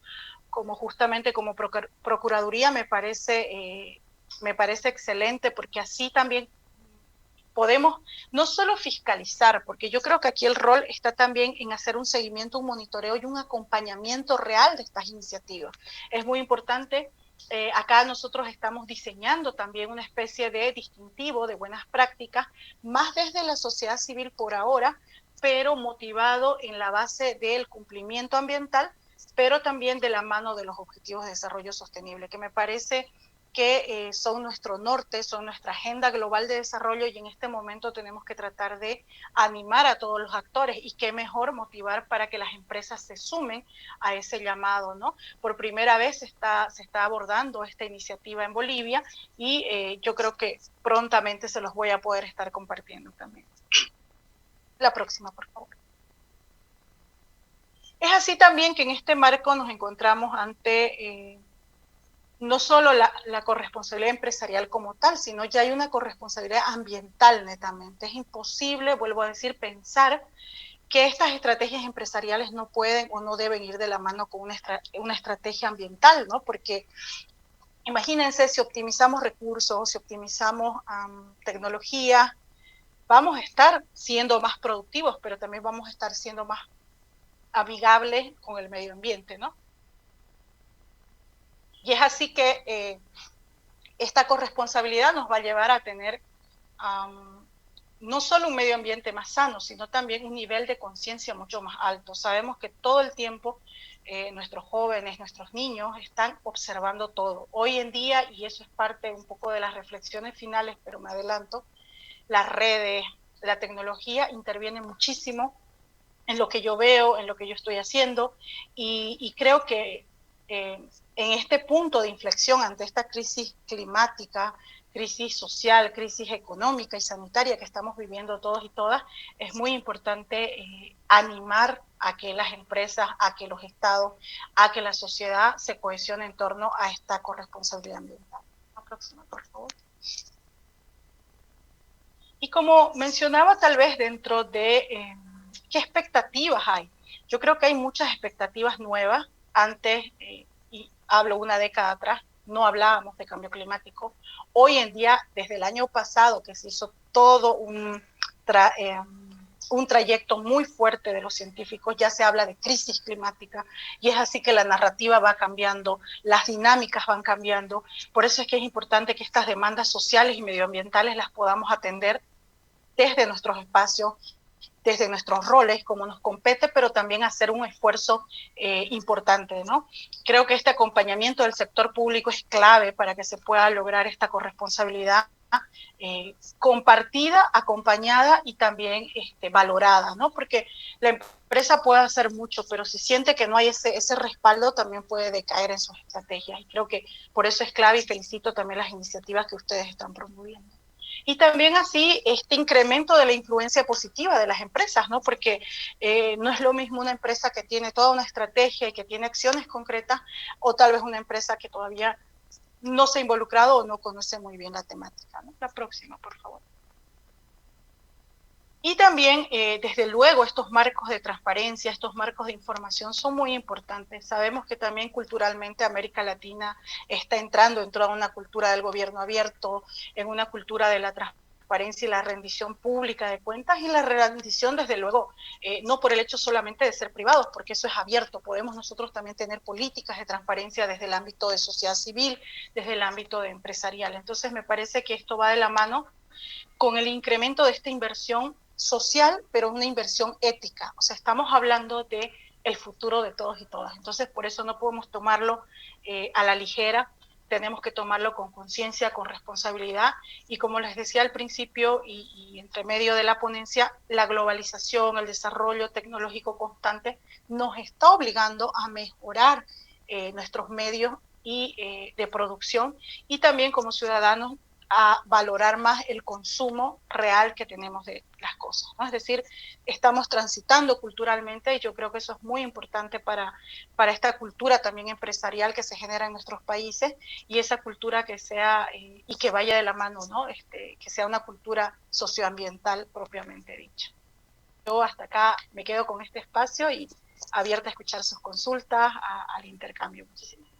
justamente como Procuraduría, me parece excelente, porque así también podemos no solo fiscalizar, porque yo creo que aquí el rol está también en hacer un seguimiento, un monitoreo y un acompañamiento real de estas iniciativas. Es muy importante. Acá nosotros estamos diseñando también una especie de distintivo de buenas prácticas, más desde la sociedad civil por ahora, pero motivado en la base del cumplimiento ambiental, pero también de la mano de los Objetivos de Desarrollo Sostenible, que me parece que son nuestro norte, son nuestra agenda global de desarrollo, y en este momento tenemos que tratar de animar a todos los actores, y qué mejor motivar para que las empresas se sumen a ese llamado, ¿no? Por primera vez se está abordando esta iniciativa en Bolivia, y yo creo que prontamente se los voy a poder estar compartiendo también. La próxima, por favor. Es así también que en este marco nos encontramos ante no solo la corresponsabilidad empresarial como tal, sino ya hay una corresponsabilidad ambiental netamente. Es imposible, vuelvo a decir, pensar que estas estrategias empresariales no pueden o no deben ir de la mano con una estrategia ambiental, ¿no? Porque imagínense, si optimizamos recursos, si optimizamos tecnología, vamos a estar siendo más productivos, pero también vamos a estar siendo más amigables con el medio ambiente, ¿no? Y es así que esta corresponsabilidad nos va a llevar a tener no solo un medio ambiente más sano, sino también un nivel de conciencia mucho más alto. Sabemos que todo el tiempo nuestros jóvenes, nuestros niños están observando todo. Hoy en día, y eso es parte un poco de las reflexiones finales, pero me adelanto, las redes, la tecnología interviene muchísimo en lo que yo veo, en lo que yo estoy haciendo, y creo que en este punto de inflexión ante esta crisis climática, crisis social, crisis económica y sanitaria que estamos viviendo todos y todas, es muy importante animar a que las empresas, a que los estados, a que la sociedad se cohesione en torno a esta corresponsabilidad ambiental. La próxima, por favor. Y como mencionaba, tal vez dentro de qué expectativas hay. Yo creo que hay muchas expectativas nuevas. Antes, y hablo una década atrás, no hablábamos de cambio climático. Hoy en día, desde el año pasado, que se hizo todo un trayecto muy fuerte de los científicos, ya se habla de crisis climática, y es así que la narrativa va cambiando, las dinámicas van cambiando. Por eso es que es importante que estas demandas sociales y medioambientales las podamos atender desde nuestros espacios, desde nuestros roles, como nos compete, pero también hacer un esfuerzo importante, ¿no? Creo que este acompañamiento del sector público es clave para que se pueda lograr esta corresponsabilidad compartida, acompañada y también valorada, ¿no? Porque la empresa puede hacer mucho, pero si siente que no hay ese respaldo, también puede decaer en sus estrategias. Y creo que por eso es clave, y felicito también las iniciativas que ustedes están promoviendo. Y también así este incremento de la influencia positiva de las empresas, ¿no? Porque no es lo mismo una empresa que tiene toda una estrategia y que tiene acciones concretas, o tal vez una empresa que todavía no se ha involucrado o no conoce muy bien la temática, ¿no? La próxima, por favor. Y también, desde luego, estos marcos de transparencia, estos marcos de información son muy importantes. Sabemos que también culturalmente América Latina está entrando a una cultura del gobierno abierto, en una cultura de la transparencia y la rendición pública de cuentas, y la rendición, desde luego, no por el hecho solamente de ser privados, porque eso es abierto. Podemos nosotros también tener políticas de transparencia desde el ámbito de sociedad civil, desde el ámbito de empresarial. Entonces, me parece que esto va de la mano con el incremento de esta inversión social, pero una inversión ética. O sea, estamos hablando de el futuro de todos y todas. Entonces, por eso no podemos tomarlo a la ligera, tenemos que tomarlo con conciencia, con responsabilidad, y como les decía al principio y entre medio de la ponencia, la globalización, el desarrollo tecnológico constante nos está obligando a mejorar nuestros medios y de producción, y también como ciudadanos a valorar más el consumo real que tenemos de las cosas, ¿no? Es decir, estamos transitando culturalmente, y yo creo que eso es muy importante para esta cultura también empresarial que se genera en nuestros países, y esa cultura que sea y que vaya de la mano, ¿no? Que sea una cultura socioambiental propiamente dicha. Yo hasta acá me quedo con este espacio y abierta a escuchar sus consultas, al intercambio. Muchísimas gracias.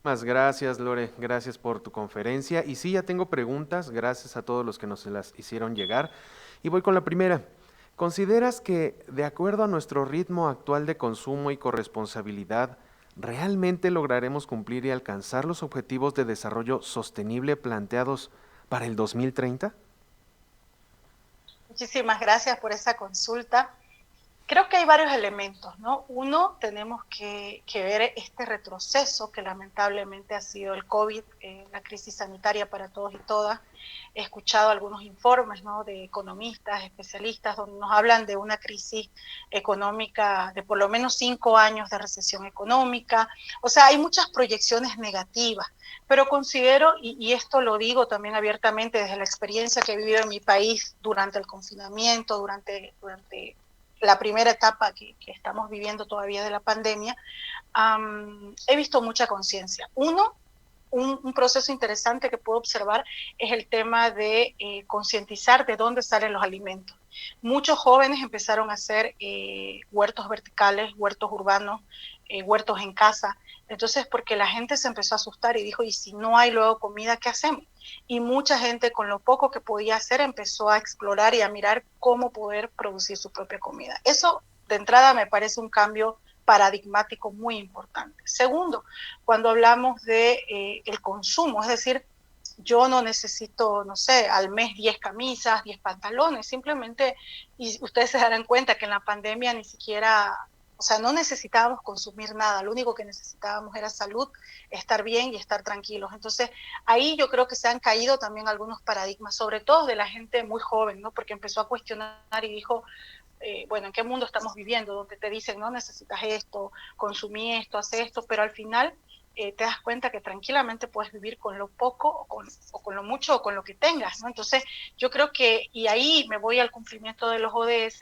Más gracias, Lore, gracias por tu conferencia. Y sí, ya tengo preguntas, gracias a todos los que nos las hicieron llegar. Y voy con la primera. ¿Consideras que, de acuerdo a nuestro ritmo actual de consumo y corresponsabilidad, realmente lograremos cumplir y alcanzar los objetivos de desarrollo sostenible planteados para el 2030? Muchísimas gracias por esa consulta. Creo que hay varios elementos, ¿no? Uno, tenemos que ver este retroceso que lamentablemente ha sido el COVID, la crisis sanitaria para todos y todas. He escuchado algunos informes, ¿no?, de economistas, especialistas, donde nos hablan de una crisis económica de por lo menos 5 años de recesión económica. O sea, hay muchas proyecciones negativas, pero considero, y esto lo digo también abiertamente desde la experiencia que he vivido en mi país durante el confinamiento, durante la primera etapa que estamos viviendo todavía de la pandemia, he visto mucha conciencia. Uno, un proceso interesante que puedo observar es el tema de concientizar de dónde salen los alimentos. Muchos jóvenes empezaron a hacer huertos verticales, huertos urbanos, huertos en casa. Entonces, porque la gente se empezó a asustar y dijo, ¿y si no hay luego comida, qué hacemos? Y mucha gente, con lo poco que podía hacer, empezó a explorar y a mirar cómo poder producir su propia comida. Eso, de entrada, me parece un cambio paradigmático muy importante. Segundo, cuando hablamos de el consumo, es decir, yo no necesito, no sé, al mes 10 camisas, 10 pantalones, simplemente, y ustedes se darán cuenta que en la pandemia ni siquiera, o sea, no necesitábamos consumir nada, lo único que necesitábamos era salud, estar bien y estar tranquilos. Entonces, ahí yo creo que se han caído también algunos paradigmas, sobre todo de la gente muy joven, ¿no? Porque empezó a cuestionar y dijo, bueno, en qué mundo estamos viviendo, donde te dicen, no necesitas esto, consumí esto, haz esto, pero al final te das cuenta que tranquilamente puedes vivir con lo poco o con lo mucho o con lo que tengas, ¿no? Entonces, yo creo que, y ahí me voy al cumplimiento de los ODS,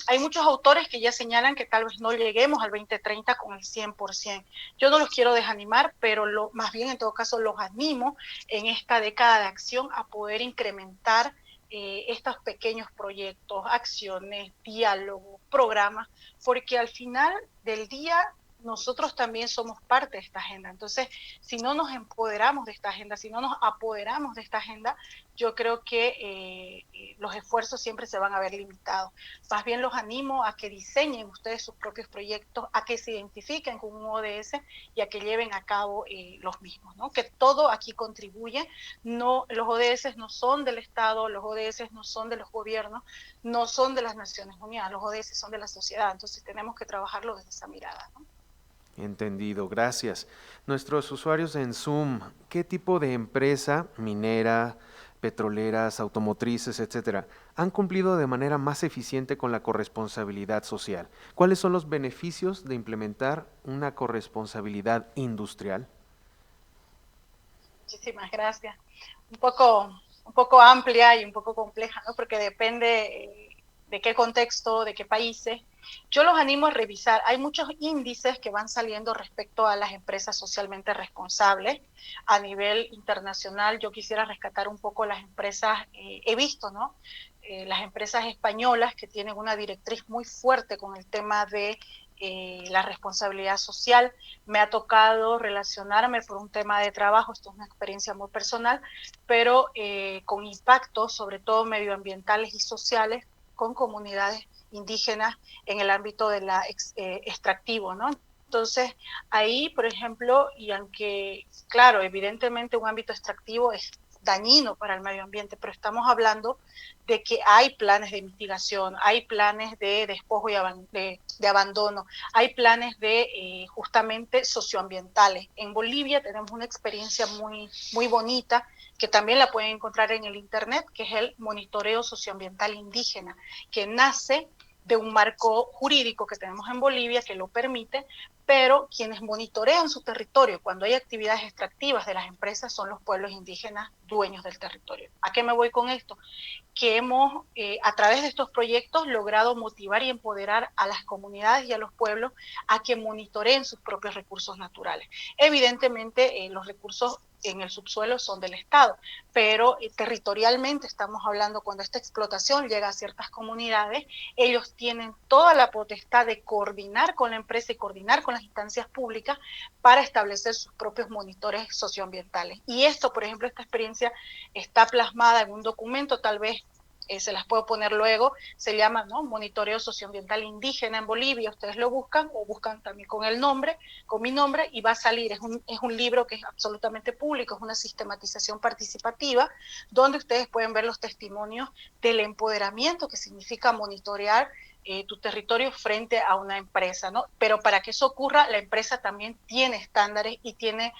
hay muchos autores que ya señalan que tal vez no lleguemos al 2030 con el 100%. Yo no los quiero desanimar, pero más bien en todo caso los animo en esta década de acción a poder incrementar estos pequeños proyectos, acciones, diálogos, programas, porque al final del día nosotros también somos parte de esta agenda. Entonces, si no nos empoderamos de esta agenda, si no nos apoderamos de esta agenda, yo creo que los esfuerzos siempre se van a ver limitados. Más bien los animo a que diseñen ustedes sus propios proyectos, a que se identifiquen con un ODS y a que lleven a cabo los mismos, ¿no? Que todo aquí contribuye. No, los ODS no son del Estado, los ODS no son de los gobiernos, no son de las Naciones Unidas, los ODS son de la sociedad. Entonces tenemos que trabajarlo desde esa mirada, ¿no? Entendido, gracias. Nuestros usuarios en Zoom, ¿qué tipo de empresa minera, petroleras, automotrices, etcétera, han cumplido de manera más eficiente con la corresponsabilidad social? ¿Cuáles son los beneficios de implementar una corresponsabilidad industrial? Muchísimas gracias. Un poco amplia y un poco compleja, ¿no? Porque depende de qué contexto, de qué países. Yo los animo a revisar. Hay muchos índices que van saliendo respecto a las empresas socialmente responsables a nivel internacional. Yo quisiera rescatar un poco las empresas, he visto, ¿no? Las empresas españolas que tienen una directriz muy fuerte con el tema de la responsabilidad social. Me ha tocado relacionarme por un tema de trabajo, esto es una experiencia muy personal, pero con impactos sobre todo medioambientales y sociales con comunidades indígenas en el ámbito de la extractivo, ¿no? Entonces, ahí, por ejemplo, y aunque, claro, evidentemente un ámbito extractivo es dañino para el medio ambiente, pero estamos hablando de que hay planes de mitigación, hay planes de despojo y de abandono, hay planes de justamente socioambientales. En Bolivia tenemos una experiencia muy, muy bonita que también la pueden encontrar en el internet, que es el monitoreo socioambiental indígena, que nace de un marco jurídico que tenemos en Bolivia que lo permite, pero quienes monitorean su territorio cuando hay actividades extractivas de las empresas son los pueblos indígenas dueños del territorio. ¿A qué me voy con esto? Que hemos, a través de estos proyectos, logrado motivar y empoderar a las comunidades y a los pueblos a que monitoreen sus propios recursos naturales. Evidentemente, los recursos en el subsuelo son del Estado, pero territorialmente estamos hablando cuando esta explotación llega a ciertas comunidades, ellos tienen toda la potestad de coordinar con la empresa y coordinar con las instancias públicas para establecer sus propios monitores socioambientales. Y esto, por ejemplo, esta experiencia está plasmada en un documento, tal vez se las puedo poner luego, se llama, ¿no?, Monitoreo Socioambiental Indígena en Bolivia. Ustedes lo buscan o buscan también con el nombre, con mi nombre, y va a salir. Es un libro que es absolutamente público, es una sistematización participativa donde ustedes pueden ver los testimonios del empoderamiento que significa monitorear tu territorio frente a una empresa, ¿no? Pero para que eso ocurra, la empresa también tiene estándares y tiene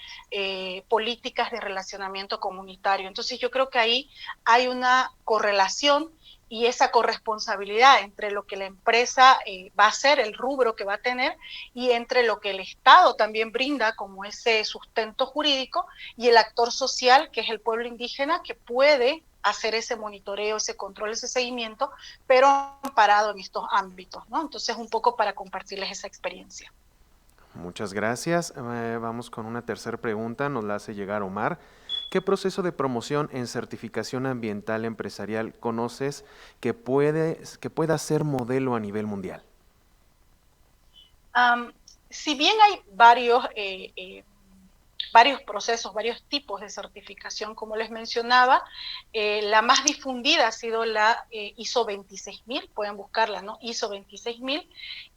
políticas de relacionamiento comunitario. Entonces yo creo que ahí hay una correlación y esa corresponsabilidad entre lo que la empresa va a hacer, el rubro que va a tener, y entre lo que el Estado también brinda como ese sustento jurídico y el actor social, que es el pueblo indígena, que puede hacer ese monitoreo, ese control, ese seguimiento, pero amparado en estos ámbitos, ¿no? Entonces, un poco para compartirles esa experiencia. Muchas gracias. Vamos con una tercera pregunta, nos la hace llegar Omar. ¿Qué proceso de promoción en certificación ambiental empresarial conoces que pueda ser modelo a nivel mundial? Si bien hay varios procesos, varios tipos de certificación, como les mencionaba, la más difundida ha sido la ISO 26000, pueden buscarla, ¿no? ISO 26000,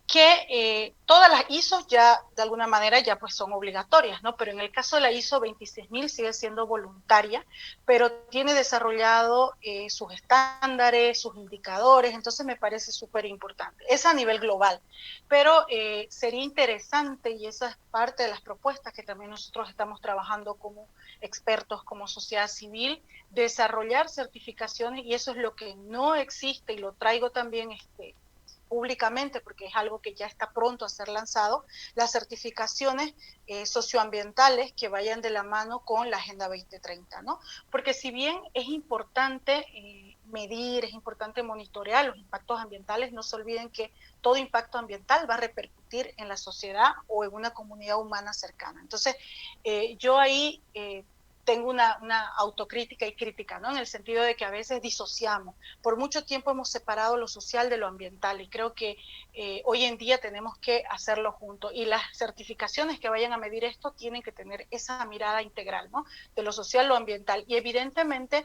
que todas las ISO ya de alguna manera ya pues son obligatorias, ¿no? Pero en el caso de la ISO 26000 sigue siendo voluntaria, pero tiene desarrollado sus estándares, sus indicadores, entonces me parece súper importante. Es a nivel global, pero sería interesante, y esa es parte de las propuestas que también nosotros estamos trabajando como expertos, como sociedad civil, desarrollar certificaciones, y eso es lo que no existe, y lo traigo también públicamente, porque es algo que ya está pronto a ser lanzado, las certificaciones socioambientales que vayan de la mano con la Agenda 2030, ¿no? Porque si bien es importante medir, es importante monitorear los impactos ambientales, no se olviden que todo impacto ambiental va a repercutir en la sociedad o en una comunidad humana cercana. Entonces, yo ahí tengo una autocrítica y crítica, ¿no? En el sentido de que a veces disociamos. Por mucho tiempo hemos separado lo social de lo ambiental, y creo que hoy en día tenemos que hacerlo juntos, y las certificaciones que vayan a medir esto tienen que tener esa mirada integral, ¿no? De lo social, lo ambiental, y evidentemente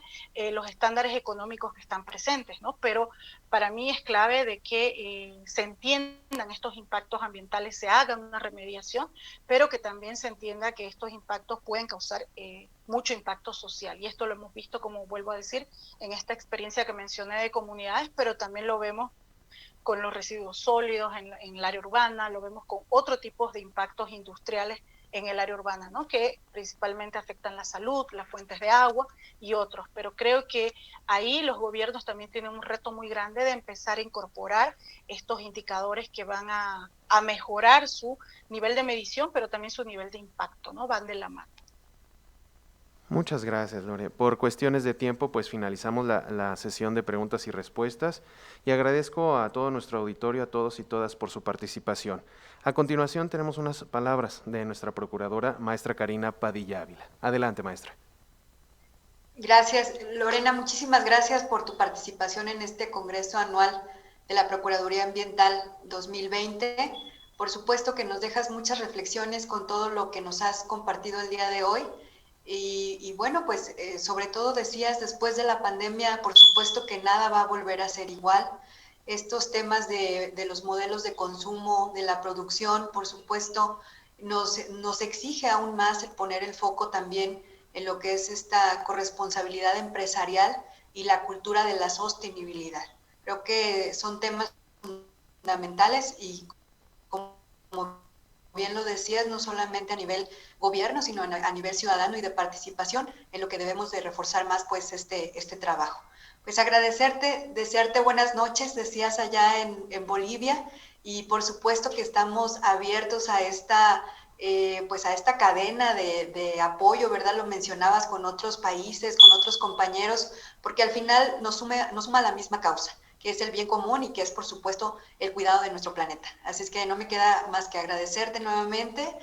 los estándares económicos que están presentes, ¿no? Pero para mí es clave de que se entiendan estos impactos ambientales, se haga una remediación, pero que también se entienda que estos impactos pueden causar mucho impacto social, y esto lo hemos visto, como vuelvo a decir, en esta experiencia que mencioné de comunidades, pero también lo vemos con los residuos sólidos en el área urbana, lo vemos con otro tipo de impactos industriales en el área urbana, ¿no? Que principalmente afectan la salud, las fuentes de agua y otros. Pero creo que ahí los gobiernos también tienen un reto muy grande de empezar a incorporar estos indicadores que van a mejorar su nivel de medición, pero también su nivel de impacto, ¿no? Van de la mano. Muchas gracias, Lore. Por cuestiones de tiempo, pues finalizamos la sesión de preguntas y respuestas y agradezco a todo nuestro auditorio, a todos y todas por su participación. A continuación tenemos unas palabras de nuestra procuradora, maestra Karina Padilla Ávila. Adelante, maestra. Gracias, Lorena. Muchísimas gracias por tu participación en este Congreso Anual de la Procuraduría Ambiental 2020. Por supuesto que nos dejas muchas reflexiones con todo lo que nos has compartido el día de hoy. Y bueno, pues sobre todo decías, después de la pandemia, por supuesto que nada va a volver a ser igual. Estos temas de los modelos de consumo, de la producción, por supuesto, nos exige aún más el poner el foco también en lo que es esta corresponsabilidad empresarial y la cultura de la sostenibilidad. Creo que son temas fundamentales y, como bien lo decías, no solamente a nivel gobierno, sino a nivel ciudadano y de participación, en lo que debemos de reforzar más pues este trabajo. Pues agradecerte, desearte buenas noches, decías allá en Bolivia, y por supuesto que estamos abiertos a esta pues a esta cadena de apoyo, ¿verdad? Lo mencionabas con otros países, con otros compañeros, porque al final nos suma la misma causa, que es el bien común y que es, por supuesto, el cuidado de nuestro planeta. Así es que no me queda más que agradecerte nuevamente,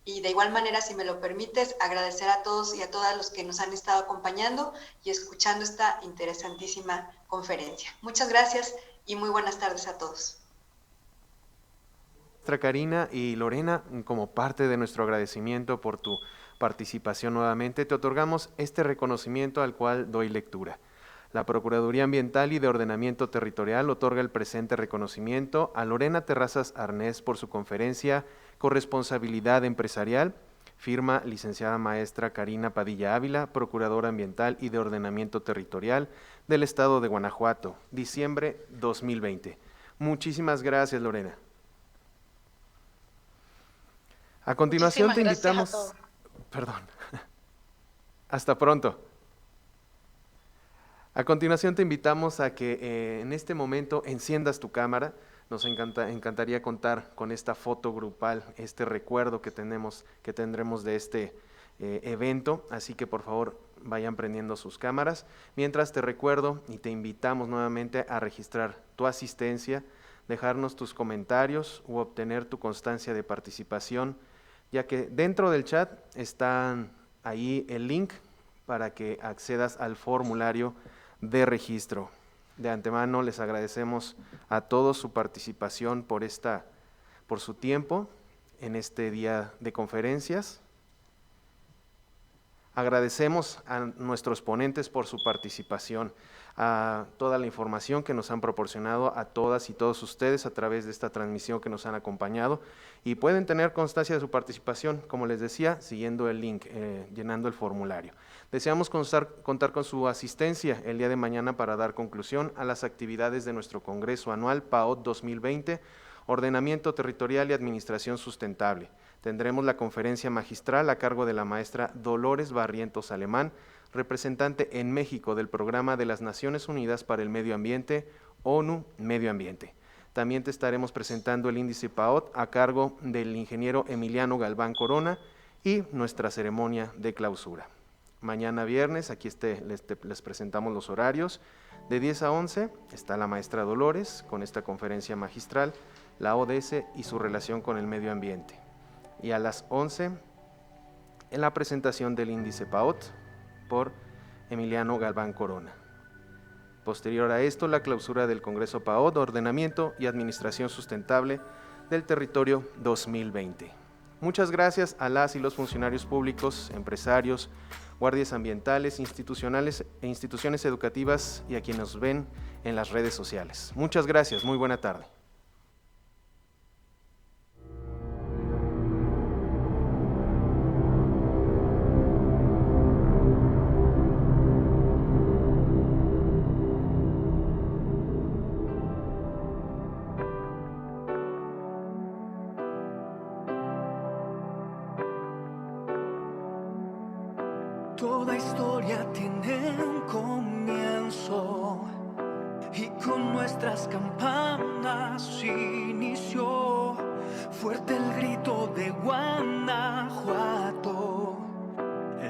y de igual manera, si me lo permites, agradecer a todos y a todas los que nos han estado acompañando y escuchando esta interesantísima conferencia. Muchas gracias y muy buenas tardes a todos. Maestra Karina y Lorena, como parte de nuestro agradecimiento por tu participación nuevamente, te otorgamos este reconocimiento al cual doy lectura. La Procuraduría Ambiental y de Ordenamiento Territorial otorga el presente reconocimiento a Lorena Terrazas Arnés por su conferencia Corresponsabilidad Empresarial, firma licenciada maestra Karina Padilla Ávila, Procuradora Ambiental y de Ordenamiento Territorial del Estado de Guanajuato, diciembre 2020. Muchísimas gracias, Lorena. A continuación te invitamos... Perdón. Hasta pronto. A continuación te invitamos a que en este momento enciendas tu cámara. Nos encantaría contar con esta foto grupal, este recuerdo que tendremos de este evento. Así que por favor vayan prendiendo sus cámaras. Mientras te recuerdo y te invitamos nuevamente a registrar tu asistencia, dejarnos tus comentarios u obtener tu constancia de participación, ya que dentro del chat están ahí el link para que accedas al formulario de registro. De antemano les agradecemos a todos su participación por su tiempo en este día de conferencias. Agradecemos a nuestros ponentes por su participación, a toda la información que nos han proporcionado a todas y todos ustedes a través de esta transmisión que nos han acompañado, y pueden tener constancia de su participación, como les decía, siguiendo el link, llenando el formulario. Deseamos contar con su asistencia el día de mañana para dar conclusión a las actividades de nuestro Congreso Anual PAOT 2020, Ordenamiento Territorial y Administración Sustentable. Tendremos la conferencia magistral a cargo de la maestra Dolores Barrientos Alemán, representante en México del Programa de las Naciones Unidas para el Medio Ambiente, ONU Medio Ambiente. También te estaremos presentando el índice PAOT a cargo del ingeniero Emiliano Galván Corona y nuestra ceremonia de clausura. Mañana viernes, aquí les presentamos los horarios. De 10 a 11 está la maestra Dolores con esta conferencia magistral, la ODS y su relación con el medio ambiente. Y a las 11, en la presentación del índice PAOT por Emiliano Galván Corona. Posterior a esto, la clausura del Congreso PAOT, Ordenamiento y Administración Sustentable del Territorio 2020. Muchas gracias a las y los funcionarios públicos, empresarios, guardias ambientales, institucionales e instituciones educativas y a quienes nos ven en las redes sociales. Muchas gracias, muy buena tarde. Toda historia tiene un comienzo y con nuestras campanas inició fuerte el grito de Guanajuato,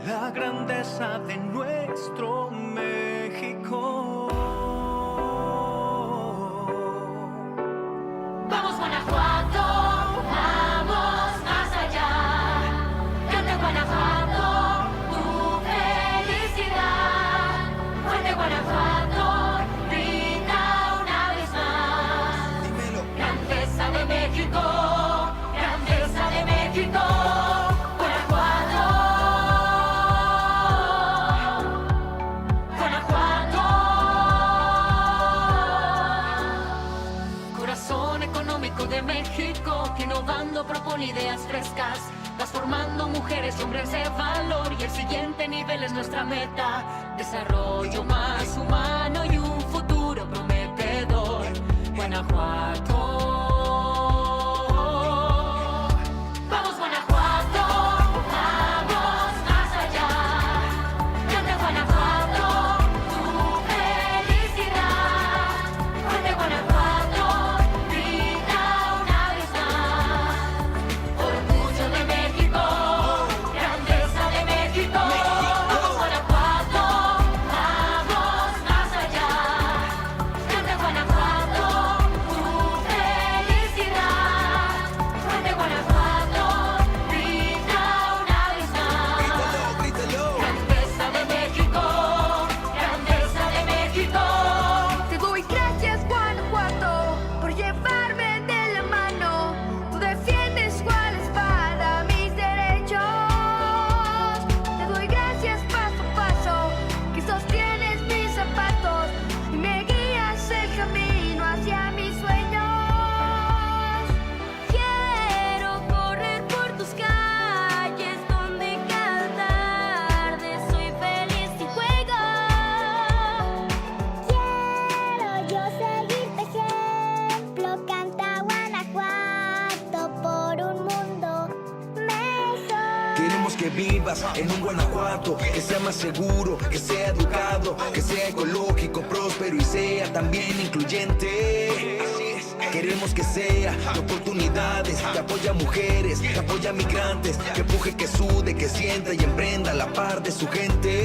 la grandeza de nuestro México. Vamos Guanajuato, vamos más allá, grande Guanajuato. Guanajuato, grita una vez más. Dímelo. Grandeza de México, grandeza de México. Guanajuato, Guanajuato. Corazón económico de México, que innovando propone ideas frescas, transformando mujeres y hombres de valor, y el siguiente nivel es nuestra meta. Desarrollo más humano y un futuro prometedor. Guanajuato. Vamos Guanajuato, vamos más allá. Grande Guanajuato, tu felicidad. Grande Guanajuato, grita una vez más. Orgullo de México, grandeza de México. Vamos Guanajuato, vamos más allá. Grande Guanajuato, tu felicidad. Grande Guanajuato, grita una vez más. Grítalo. Grandeza de México, grandeza de México. Te doy gracias, Guanajuato, por llevarme de la mano. Tú defiendes cuál es para mis derechos. Te doy gracias paso a paso, que sostienes mis zapatos y me guías el camino hacia mis sueños. Quiero correr por tus calles donde cada tarde soy feliz y juego. Quiero yo seguirte ejemplo, canta Guanajuato por un mundo mejor. Queremos que vivas en un Guanajuato que sea más seguro, que sea educado, que sea ecológico, próspero y sea también incluyente. Queremos que sea de oportunidades, que apoya a mujeres, que apoya a migrantes, que empuje, que sude, que sienta y emprenda a la par de su gente.